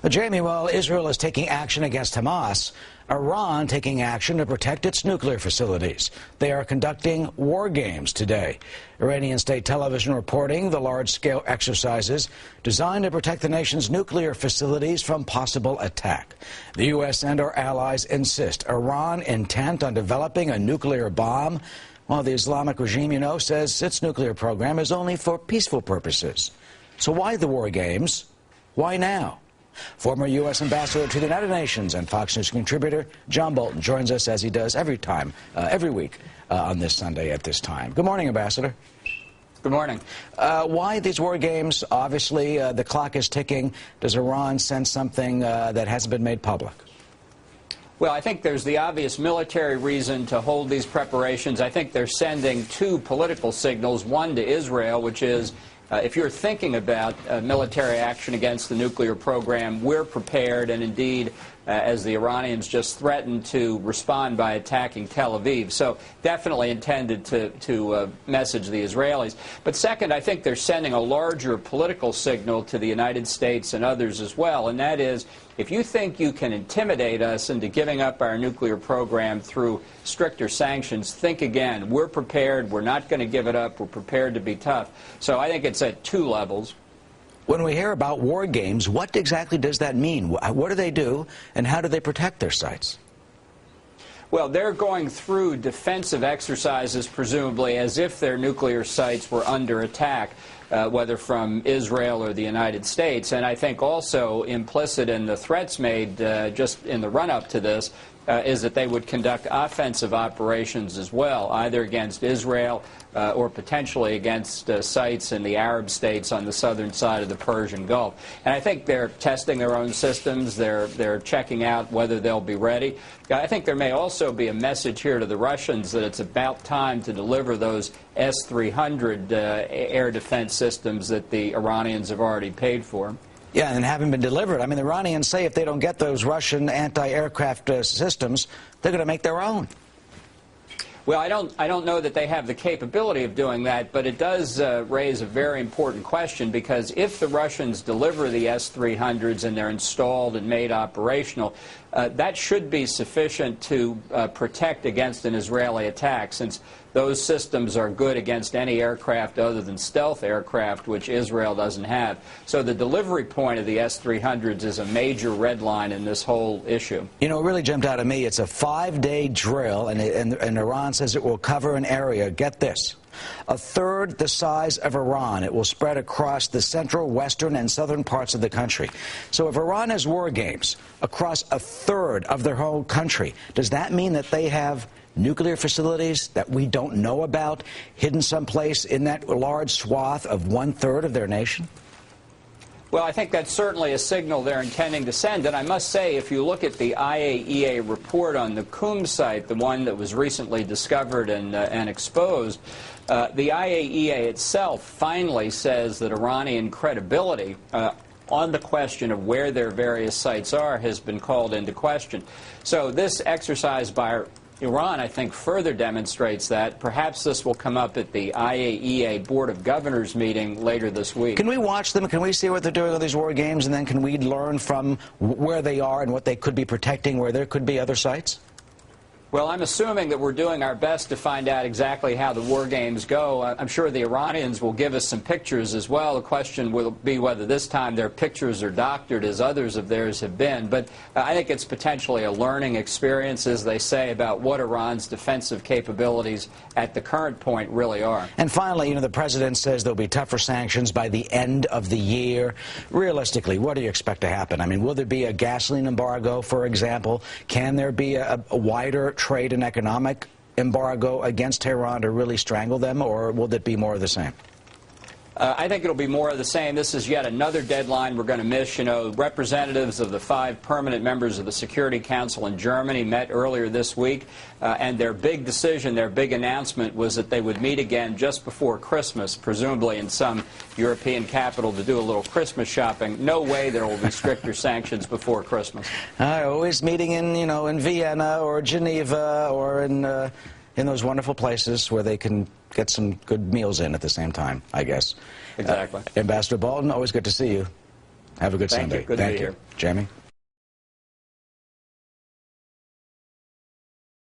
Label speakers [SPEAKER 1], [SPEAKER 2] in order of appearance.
[SPEAKER 1] Jamie, while Israel is taking action against Hamas, Iran taking action to protect its nuclear facilities. They are conducting war games today. Iranian state television reporting the large-scale exercises designed to protect the nation's nuclear facilities from possible attack. The U.S. and our allies insist Iran intent on developing a nuclear bomb, while the Islamic regime, says its nuclear program is only for peaceful purposes. So why the war games? Why now? Former U.S. Ambassador to the United Nations and Fox News contributor John Bolton joins us as he does every week on this Sunday at this time. Good morning, Ambassador.
[SPEAKER 2] Good morning.
[SPEAKER 1] Why these war games? Obviously, the clock is ticking. Does Iran send something that hasn't been made public?
[SPEAKER 2] Well, I think there's the obvious military reason to hold these preparations. I think they're sending two political signals, one to Israel, which is if you're thinking about military action against the nuclear program, we're prepared, and indeed, as the Iranians just threatened, to respond by attacking Tel Aviv. So definitely intended to message the Israelis. But second, I think they're sending a larger political signal to the United States and others as well, and that is, if you think you can intimidate us into giving up our nuclear program through stricter sanctions, think again. We're prepared. We're not going to give it up. We're prepared to be tough. So I think it's at two levels.
[SPEAKER 1] When we hear about war games, what exactly does that mean? What do they do, and how do they protect their sites?
[SPEAKER 2] Well, they're going through defensive exercises, presumably, as if their nuclear sites were under attack, whether from Israel or the United States. And I think also implicit in the threats made just in the run-up to this is that they would conduct offensive operations as well, either against Israel or potentially against sites in the Arab states on the southern side of the Persian Gulf. And I think they're testing their own systems. They're checking out whether they'll be ready. I think there may also be a message here to the Russians that it's about time to deliver those S-300 air defense systems that the Iranians have already paid for.
[SPEAKER 1] Yeah, and haven't been delivered. I mean, the Iranians say if they don't get those Russian anti-aircraft systems, they're going to make their own.
[SPEAKER 2] Well, I don't know that they have the capability of doing that, but it does raise a very important question, because if the Russians deliver the S-300s and they're installed and made operational, that should be sufficient to protect against an Israeli attack, since those systems are good against any aircraft other than stealth aircraft, which Israel doesn't have. So the delivery point of the S-300s is a major red line in this whole issue.
[SPEAKER 1] You know, it really jumped out at me. It's a 5-day drill, and Iran says it will cover an area, get this, a third the size of Iran. It will spread across the central, western, and southern parts of the country. So if Iran has war games across a third of their whole country, does that mean that they have nuclear facilities that we don't know about, hidden someplace in that large swath of 1/3 of their nation?
[SPEAKER 2] Well, I think that's certainly a signal they're intending to send. And I must say, if you look at the IAEA report on the Qum site, the one that was recently discovered and exposed, the IAEA itself finally says that Iranian credibility on the question of where their various sites are has been called into question. So this exercise by Iran, I think, further demonstrates that. Perhaps this will come up at the IAEA Board of Governors meeting later this week.
[SPEAKER 1] Can we watch them? Can we see what they're doing on these war games? And then can we learn from where they are and what they could be protecting, where there could be other sites?
[SPEAKER 2] Well, I'm assuming that we're doing our best to find out exactly how the war games go. I'm sure the Iranians will give us some pictures as well. The question will be whether this time their pictures are doctored as others of theirs have been. But I think it's potentially a learning experience, as they say, about what Iran's defensive capabilities at the current point really are.
[SPEAKER 1] And finally, the president says there'll be tougher sanctions by the end of the year. Realistically, what do you expect to happen? I mean, will there be a gasoline embargo, for example? Can there be a wider trade and economic embargo against Tehran to really strangle them, or will it be more of the same?
[SPEAKER 2] I think it'll be more of the same. This is yet another deadline we're going to miss. Representatives of the 5 permanent members of the Security Council in Germany met earlier this week, and their big decision, their big announcement was that they would meet again just before Christmas, presumably in some European capital to do a little Christmas shopping. No way there will be stricter sanctions before Christmas.
[SPEAKER 1] Always meeting in Vienna or Geneva or in those wonderful places where they can get some good meals in at the same time, I guess.
[SPEAKER 2] Exactly.
[SPEAKER 1] Ambassador Bolton, always good to see you. Have a good
[SPEAKER 2] Thank
[SPEAKER 1] Sunday.
[SPEAKER 2] You. Good
[SPEAKER 1] Thank
[SPEAKER 2] to be
[SPEAKER 1] you.
[SPEAKER 2] here.
[SPEAKER 1] Jamie?